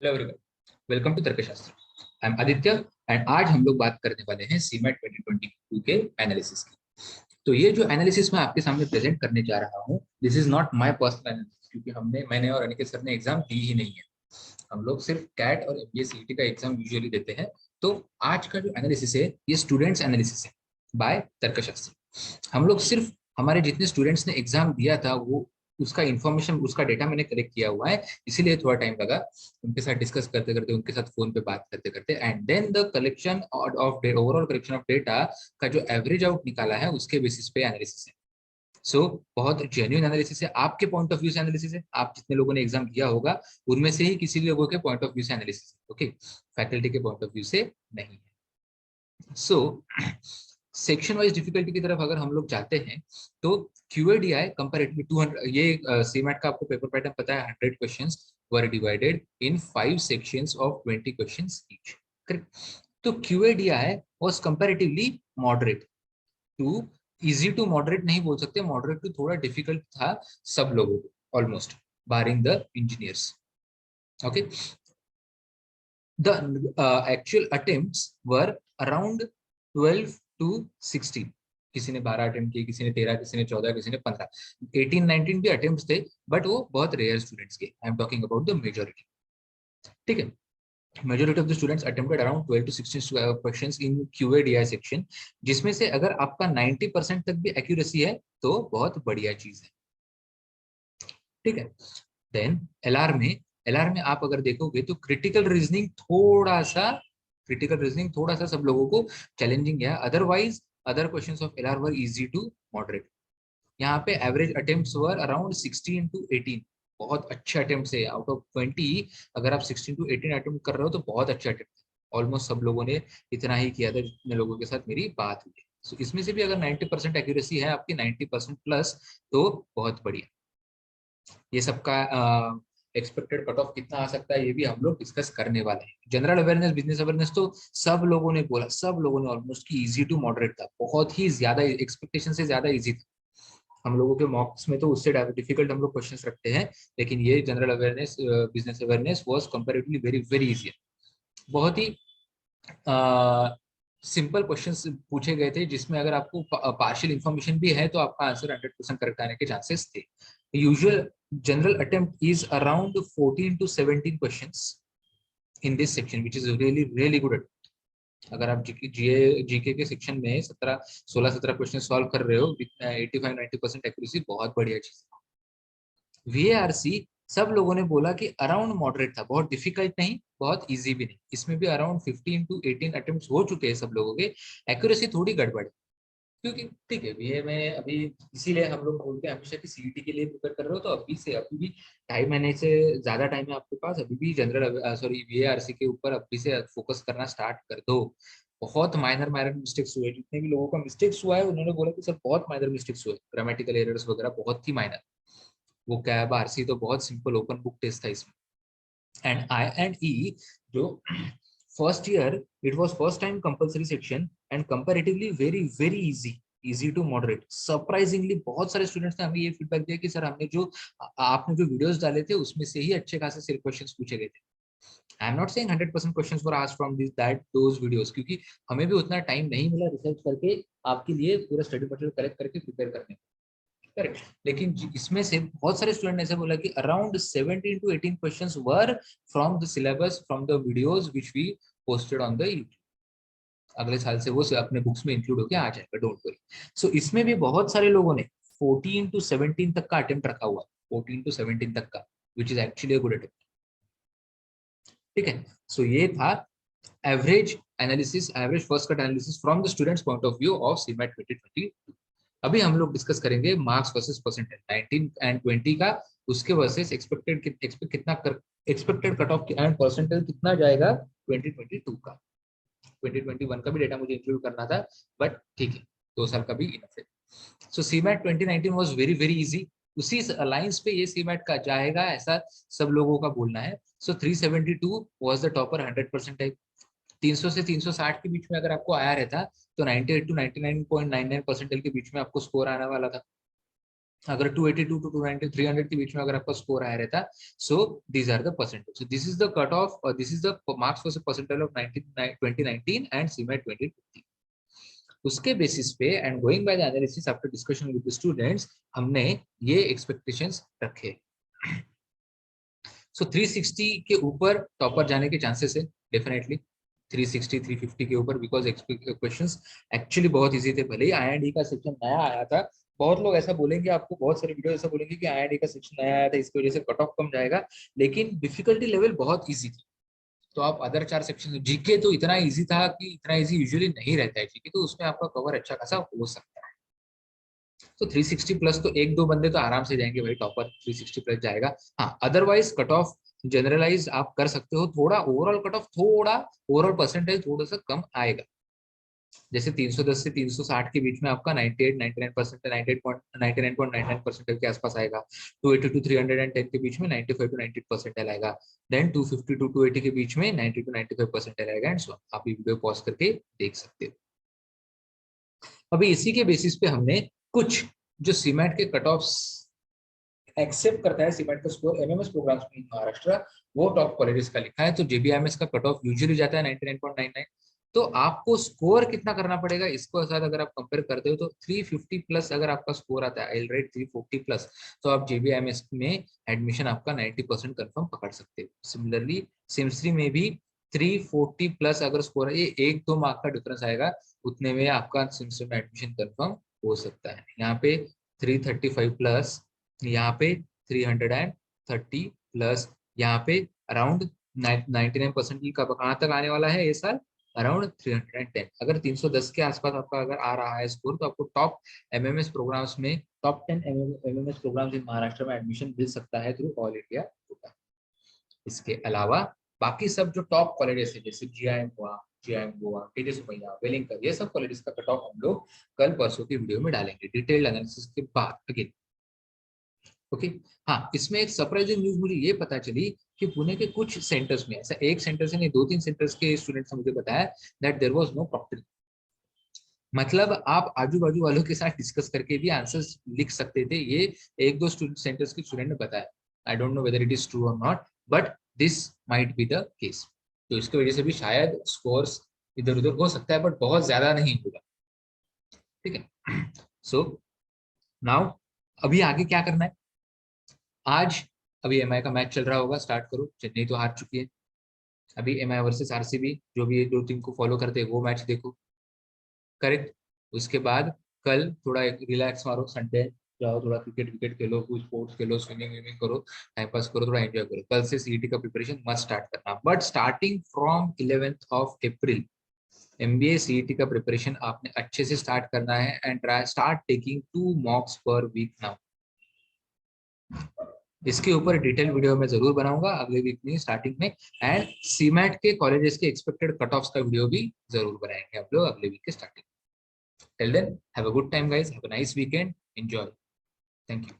Hello everyone, welcome to तर्कशास्त्र। I am Aditya and आज हम लोग बात करने वाले हैं सीमेट 2022 के एनालिसिस की। तो ये जो एनालिसिस मैं आपके सामने प्रेजेंट करने जा रहा हूँ, this is not my personal analysis, क्योंकि मैंने और अनिकेत सर ने एग्जाम दी ही नहीं है। हम लोग सिर्फ कैट और एमबीए सीईटी का एग्जाम यूजुअली देते हैं। तो आज का जो एनालिसिस है ये स्टूडेंट्स एनालिसिस है बाय तर्कशास्त्र। हम लोग सिर्फ हमारे जितने स्टूडेंट्स ने एग्जाम दिया था वो उसका इंफॉर्मेशन, उसका डेटा मैंने कलेक्ट किया हुआ है, इसीलिए थोड़ा टाइम लगा उनके साथ डिस्कस करते करते, उनके साथ फोन पे बात करते करते, and then the collection of overall collection of data का जो एवरेज आउट निकाला है उसके बेसिस पे एनालिसिस है। सो बहुत जेन्युइन एनालिसिस है, आपके पॉइंट ऑफ व्यू से एनालिसिस है। आप जितने लोगों ने एग्जाम दिया होगा उनमें से ही किसी लोगों के पॉइंट ऑफ व्यू से एनालिसिस है, ओके, फैकल्टी के पॉइंट ऑफ व्यू से नहीं है। सो सेक्शन वाइज डिफिकल्टी की तरफ अगर हम लोग जाते हैं तो क्यूएडीआई कंपैरेटिवली 200, ये सीमेट का आपको पेपर पैटर्न पता है, 100 questions were divided in 5 sections of 20 questions each, correct. तो QADI was comparatively moderate to, easy to moderate नहीं बोल सकते, मॉडरेट टू थोड़ा डिफिकल्ट था सब लोगों को, almost barring the engineers, okay. The actual attempts were around 12 to 16। किसी ने 12 अटेम्प्ट किए, किसी ने 13, किसी ने 14, किसी ने 15, 18-19 भी अटेम्प्ट्स थे, बट वो बहुत रेयर स्टूडेंट्स के। I am talking about the majority, ठीक है। Majority of the students attempted around 12 to 16 questions in QADI section, जिसमें से अगर आपका 90% तक भी एक्यूरेसी है तो बहुत बढ़िया चीज है, ठीक है। देन एलआर में आप अगर देखोगे तो क्रिटिकल रीजनिंग थोड़ा सा सब लोगों को चैलेंजिंग है, otherwise other questions of LR were easy to moderate. यहाँ पे average attempts were around 16 to 18, बहुत अच्छे अटेम्प्ट है। आउट ऑफ 20 अगर आप 16 to 18 अटेम्प्ट कर रहे हो तो बहुत अच्छे अटेम्प्ट है। ऑलमोस्ट सब लोगों ने इतना ही किया था जितने लोगों के साथ मेरी बात हुई। सो इसमें से भी अगर 90% एक्यूरेसी है आपकी, 90% प्लस, तो बहुत बढ़िया। ये सबका एक्सपेक्टेड कट ऑफ कितना आ सकता है ये भी हम लोग डिस्कस करने वाले हैं। जनरल अवेयरनेस, बिजनेस अवेयरनेस तो सब लोगों ने बोला, सब लोगों ने ऑलमोस्ट कि इजी टू मॉडरेट था, बहुत ही ज्यादा, एक्सपेक्टेशन से ज्यादा इजी था। हम लोगों के मॉक्स में तो उससे डिफिकल्ट हम लोग क्वेश्चंस रखते हैं, लेकिन ये general awareness, business awareness was comparatively very very easy. बहुत ही सिंपल क्वेश्चंस पूछे गए थे, जिसमें अगर आपको पार्शियल इंफॉर्मेशन भी है तो आपका आंसर 100% करेक्ट आने के चांसेस थे। Usual general attempt is around 14 to 17 questions in this section, which is really really good. अगर आप जीके के सेक्शन में 16-17 क्वेश्चन सॉल्व कर रहे हो विथ 85-90% एक्यूरेसी, बहुत बढ़िया चीज है। वीएआरसी सब लोगों ने बोला कि अराउंड मॉडरेट था, बहुत डिफिकल्ट नहीं, बहुत इजी भी नहीं। इसमें भी अराउंड 15 to 18 अटेम्प्ट्स हो चुके हैं सब लोगों के, एक्यूरेसी थोड़ी गड़बड़ है। क्योंकि ठीक है, वीए में अभी, इसीलिए हम लोग बोलते हैं हमेशा कि सीईटी के लिए प्रिपेयर कर रहे हो तो अभी भी 2.5 महीने से ज्यादा टाइम है आपके पास, अभी भी जनरल सॉरी वीएआरसी के ऊपर अभी से फोकस करना स्टार्ट कर दो। बहुत माइनर माइनर मिस्टेक्स हुए, जितने भी लोगों का मिस्टेक्स हुआ है उन्होंने बोला कि सर बहुत माइनर मिस्टेक्स हुए, ग्रामेटिकल एरर्स वगैरह बहुत ही माइनर। वो कैब आरसी तो बहुत सिंपल ओपन बुक टेस्ट था इसमें। एंड आई एंड ई जो first year, it was first time compulsory section and comparatively very very easy to moderate. Surprisingly बहुत सारे स्टूडेंट्स ने हमें ये फीडबैक दिया कि सर हमने जो आपने जो वीडियोस डाले थे उसमें से ही अच्छे खासे सिर्फ क्वेश्चंस पूछे गए थे। I am not saying 100% questions were asked from this that those videos, क्योंकि हमें भी उतना टाइम नहीं मिला रिसर्च करके आपके लिए पूरा स्टडी मटेरियल कलेक्ट करके प्रिपेयर करने, करेक्ट। लेकिन इसमें से बहुत सारे स्टूडेंट ने ऐसे बोला कि around 17 to 18 questions were from the syllabus, from the videos which we posted on the YouTube. अगले साल से वो अपने बुक्स में इंक्लूड होकर आ जाएगा, डोंट वरी। सो इसमें भी बहुत सारे लोगों ने 14 to 17 तक का अटेम्प्ट रखा हुआ, 14 to 17 तक का, which is actually a good attempt, ठीक है। सो ये था average analysis, average first cut analysis from the students point of view of CMAT 2022। अभी हम लोग डिस्कस करेंगे मार्क्स वर्सेस परसेंटेज 19 एंड 20 का, उसके versus expected cut off and percentage कितना जाएगा 2022 का। 2021 का भी डेटा मुझे इंक्लूड करना था, बट ठीक है, 2 साल का भी इनफ है। So CMAT 2019 was very very easy, उसी अलायंस पे ये सीमैट का जाएगा ऐसा सब लोगों का बोलना है। सो 372 वाज द टॉपर, 100% है। 300 से 360 के बीच में अगर आपको आया रहता तो 98 to 99.99 परसेंटाइल के बीच में आपको स्कोर आने वाला था। अगर 282 टू 290 300 के बीच में अगर आपका स्कोर आया रहता, so these are the percentage, so this is the cut off, this is the marks for percentile of 2019 and CMAT 2020। उसके बेसिस पे and going by the analysis after discussion with the students, हमने ये expectations रखे। सो 360 के ऊपर topper जाने के chances है डेफिनेटली, 360 350 के ऊपर, बिकॉज क्वेश्चंस एक्चुअली बहुत इजी थे। भले ही आई का सेक्शन नया आया था, बहुत लोग ऐसा बोलेंगे, आपको बहुत सारे वीडियो ऐसा बोलेंगे कि आई का सेक्शन नया आया था इसकी वजह से कट ऑफ कम जाएगा, लेकिन डिफिकल्टी लेवल बहुत इजी थी। तो आप अदर 4 सेक्शन, जीके तो इतना इजी था कि इतना इजी यूजुअली नहीं रहता है जीके, तो उसमें आपका कवर अच्छा खासा हो सकता है। तो 360 प्लस तो एक दो बंदे तो आराम से जाएंगे भाई, टॉपर 360 प्लस जाएगा। हाँ, अदरवाइज कट ऑफ जनरलाइज आप कर सकते हो, थोड़ा ओवरऑल कट ऑफ, थोड़ा ओवरऑल परसेंटेज थोड़ा सा कम आएगा। जैसे 310 से 360 के बीच में आपका 98 99% 99.99% के आसपास आएगा। 280 टू 310 के बीच में 95 टू 90% आएगा। देन 250 टू 280 के बीच में 90 टू 95% आएगा एंड सो आप ये वीडियो पॉज करके देख सकते हो। अभी इसी के बेसिस पे हमने कुछ जो सीमेट के कट ऑफ्स एक्सेप्ट करता है, सीमेट का स्कोर एमएमएस प्रोग्राम्स में महाराष्ट्र, वो टॉप कॉलेजेस का लिखा है। तो जेबीएमएस का कट ऑफ यूजुअली जाता है 99.99। तो आपको स्कोर कितना करना पड़ेगा इसको साथ अगर आप कंपेयर करते हो, तो 350 प्लस अगर आपका स्कोर आता है, आई राइट 340 प्लस, तो आप जेबीएमएस में एडमिशन आपका 90% कंफर्म पकड़ सकते हो। सिमिलरली सिमस्ट्री में भी 340 प्लस अगर स्कोर है, ये 1-2 मार्क का डिफरेंस आएगा, उतने में आपका सिमस्ट्री में एडमिशन कंफर्म हो सकता है। यहाँ पे 335 प्लस, यहाँ पे 330 प्लस, यहाँ पे अराउंड 99% का कहाँ तक आने वाला है ये साल, अराउंड 310। अगर 310 के आसपास आपका अगर आ रहा है स्कोर, तो आपको टॉप एमएमएस प्रोग्राम्स में, टॉप 10 एमएमएस प्रोग्राम्स इन महाराष्ट्र में एडमिशन मिल सकता है थ्रू ऑल इंडिया कोटा। इसके अलावा बाकी सब जो टॉप कॉलेजेस है, जैसे जीआईएम हुआ, जीआईएम गोवा, केजे सुमैया, वेलिंगकर, ये सब कॉलेजेस का कट ऑफ हम लोग कल परसों की वीडियो में डालेंगे डिटेल्ड एनालिसिस के बाद अगेन। ओके हाँ, इसमें एक सरप्राइजिंग न्यूज मुझे ये पता चली कि पुणे के कुछ सेंटर्स में, ऐसा एक सेंटर से नहीं 2-3 सेंटर्स के स्टूडेंट्स ने मुझे बताया that there was no proctoring. मतलब आप आजू बाजू वालों के साथ डिस्कस करके भी आंसर्स लिख सकते थे, ये एक दो सेंटर्स के स्टूडेंट ने बताया। I don't know whether it is true और not, but this might be the case. तो इसकी वजह से भी शायद स्कोर्स इधर उधर हो सकता है, बट बहुत ज्यादा नहीं होगा। ठीक है, सो नाउ अभी आगे क्या करना है। आज अभी एमआई का मैच चल रहा होगा, स्टार्ट करो। चेन्नई तो हार चुकी है, अभी एमआई वर्सेस आरसीबी, जो भी जो टीम को फॉलो करते हैं वो मैच देखो, करेक्ट। उसके बाद कल थोड़ा रिलैक्स मारो, संडे जाओ, थोड़ा क्रिकेट विकेट खेलो, कुछ स्पोर्ट्स खेलो, स्विमिंग विमिंग करो, टाइम पास करो, थोड़ा एंजॉय करो। कल से सीईटी का प्रिपरेशन मस्ट स्टार्ट करना, but starting from 11th of April MBA CET का प्रिपरेशन आपने अच्छे से स्टार्ट करना है and try start taking 2 mocks पर वीक नाउ। इसके ऊपर डिटेल वीडियो मैं जरूर बनाऊंगा अगले वीक में स्टार्टिंग में, एंड सीमेट के कॉलेजेस के एक्सपेक्टेड कट ऑफ्स का वीडियो भी जरूर बनाएंगे आप लोग अगले वीक के starting. Till then have a good time guys, have a nice weekend, enjoy, thank you.